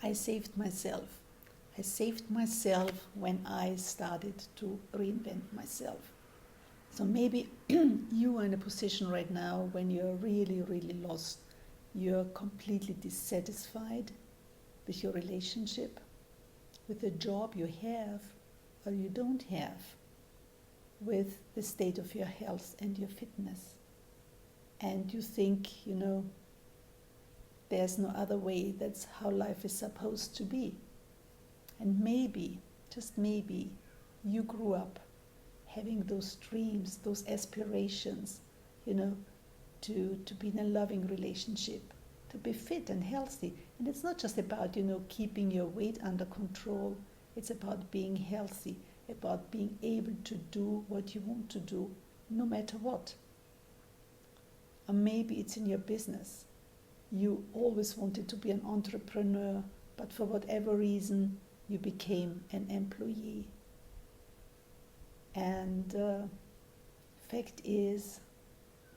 I saved myself. I saved myself when I started to reinvent myself. So maybe you are in a position right now when you're really, really lost. You're completely dissatisfied with your relationship, with the job you have or you don't have, with the state of your health and your fitness. And you think, there's no other way, that's how life is supposed to be. And maybe, just maybe, you grew up having those dreams, those aspirations, to be in a loving relationship, to be fit and healthy. And it's not just about, keeping your weight under control. It's about being healthy, about being able to do what you want to do, no matter what. Or maybe it's in your business. You always wanted to be an entrepreneur, but for whatever reason, you became an employee. And fact is,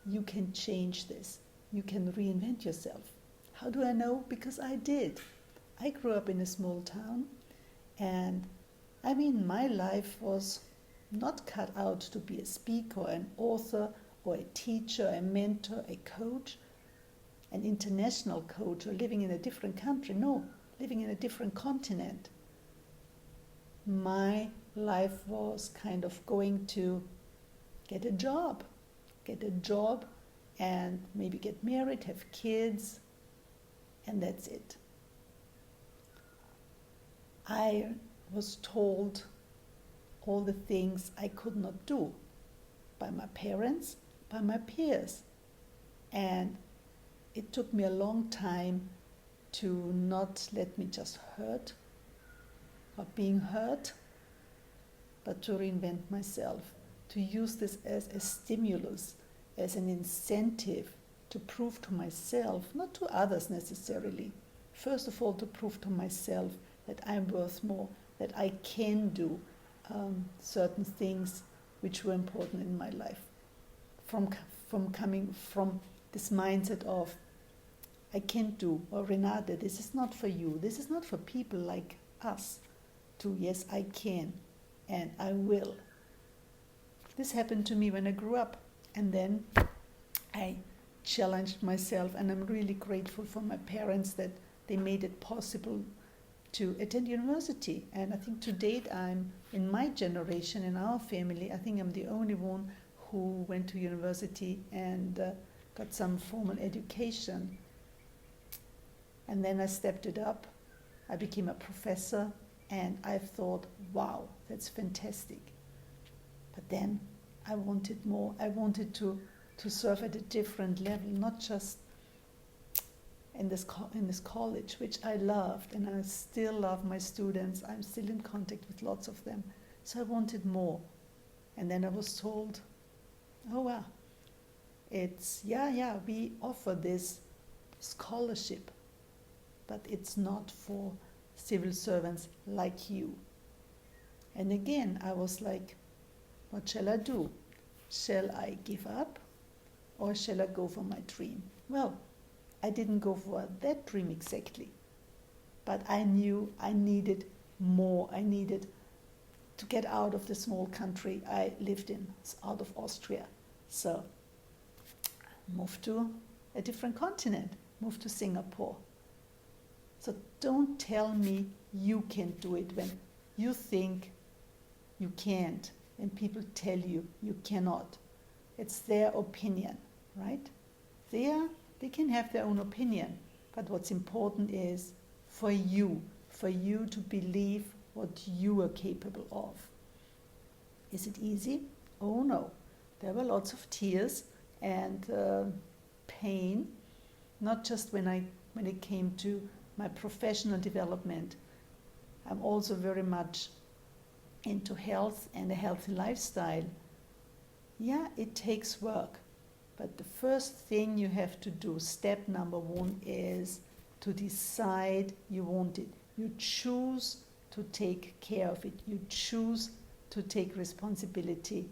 you can change this. You can reinvent yourself. How do I know? Because I did. I grew up in a small town, and my life was not cut out to be a speaker, an author, or a teacher, a mentor, a coach, an international coach, or living in a different country. No, living in a different continent. My life was kind of going to get a job and maybe get married, have kids, and that's it. I was told all the things I could not do by my parents, by my peers. And it took me a long time to not let me just hurt or being hurt, but to reinvent myself, to use this as a stimulus, as an incentive to prove to myself, not to others necessarily, first of all to prove to myself that I'm worth more, that I can do certain things which were important in my life. From coming from this mindset of, I can't do, or Renate, this is not for you, this is not for people like us, to yes, I can, and I will. This happened to me when I grew up, and then I challenged myself, and I'm really grateful for my parents that they made it possible to attend university. And I think to date, I'm in my generation, in our family, I think I'm the only one who went to university and got some formal education. And then I stepped it up. I became a professor, and I thought, wow, that's fantastic. But then I wanted more. I wanted to serve at a different level, not just in this college, which I loved, and I still love my students. I'm still in contact with lots of them. So I wanted more. And then I was told, oh wow, it's, we offer this scholarship, but it's not for civil servants like you. And again, I was like, what shall I do? Shall I give up, or shall I go for my dream? Well, I didn't go for that dream exactly, but I knew I needed more. I needed to get out of the small country I lived in, out of Austria. So I moved to a different continent, moved to Singapore. So don't tell me you can't do it when you think you can't and people tell you you cannot. It's their opinion, right? They can have their own opinion, but what's important is for you to believe what you are capable of. Is it easy? Oh no. There were lots of tears and pain, not just when it came to my professional development. I'm also very much into health and a healthy lifestyle. Yeah, it takes work. But the first thing you have to do, step number 1, is to decide you want it. You choose to take care of it. You choose to take responsibility.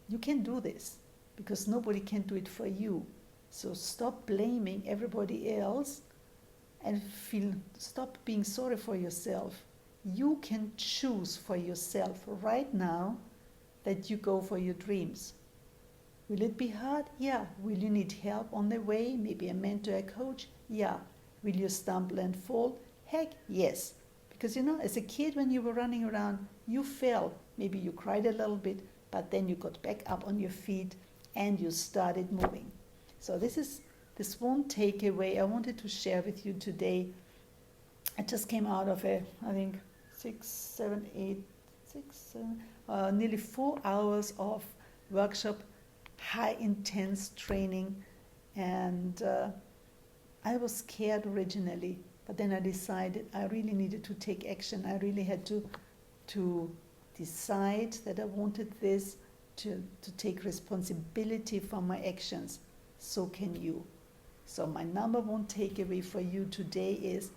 You can do this because nobody can do it for you. So stop blaming everybody else and stop being sorry for yourself. You can choose for yourself right now that you go for your dreams. Will it be hard? Yeah. Will you need help on the way? Maybe a mentor, a coach? Yeah. Will you stumble and fall? Heck, yes. Because as a kid when you were running around, you fell. Maybe you cried a little bit, but then you got back up on your feet and you started moving. So this one takeaway I wanted to share with you today. I just came out of I think nearly 4 hours of workshop, high intense training, and I was scared originally, but then I decided I really needed to take action. I really had to decide that I wanted this, to take responsibility for my actions. So can you. So my number one takeaway for you today is,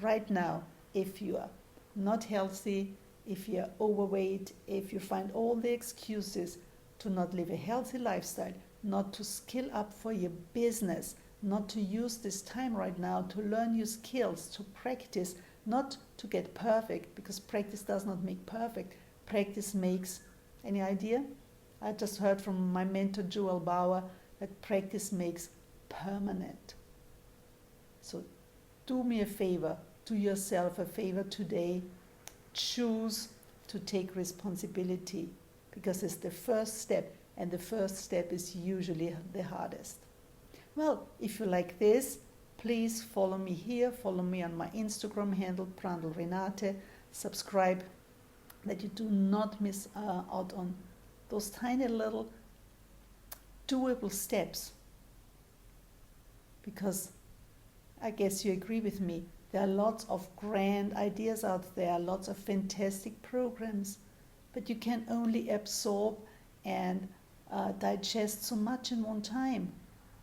right now, if you are not healthy, if you are overweight, if you find all the excuses to not live a healthy lifestyle, not to skill up for your business, not to use this time right now to learn new skills, to practice, not to get perfect, because practice does not make perfect. Practice makes, any idea? I just heard from my mentor Joel Bauer that practice makes permanent. So do me a favor, do yourself a favor today, choose to take responsibility, because it's the first step, and the first step is usually the hardest. Well, if you like this, please follow me here, follow me on my Instagram handle, Prandl Renate, subscribe, that you do not miss out on those tiny little doable steps. Because I guess you agree with me, there are lots of grand ideas out there, lots of fantastic programs, but you can only absorb and digest so much in one time.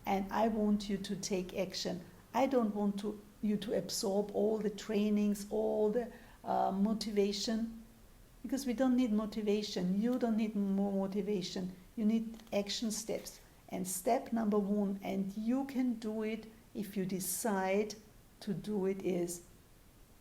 And I want you to take action. I don't want you to absorb all the trainings, all the motivation, because we don't need motivation. You don't need more motivation. You need action steps. And step number one, and you can do it if you decide to do it, is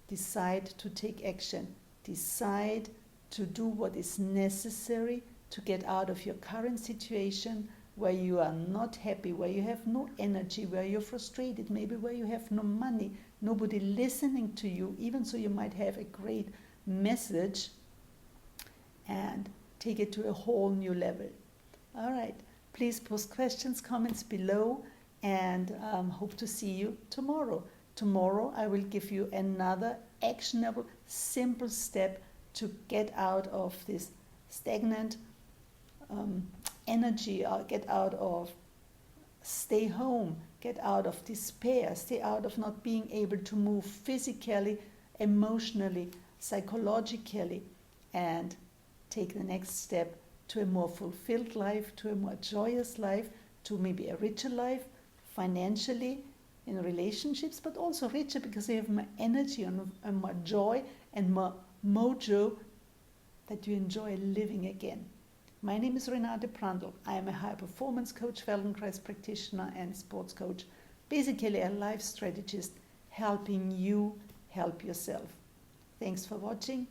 decide to take action. Decide to do what is necessary to get out of your current situation, where you are not happy, where you have no energy, where you're frustrated, maybe where you have no money, nobody listening to you, even so you might have a great message, and take it to a whole new level. All right, please post questions, comments below, and hope to see you tomorrow. Tomorrow I will give you another actionable, simple step to get out of this stagnant energy, or get out of stay home, get out of despair, stay out of not being able to move physically, emotionally, psychologically, and take the next step to a more fulfilled life, to a more joyous life, to maybe a richer life, financially, in relationships, but also richer because you have more energy and more joy and more mojo, that you enjoy living again. My name is Renate Prandl. I am a high-performance coach, Feldenkrais practitioner, and sports coach. Basically a life strategist, helping you help yourself. Thanks for watching.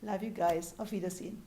Love you guys. Auf Wiedersehen.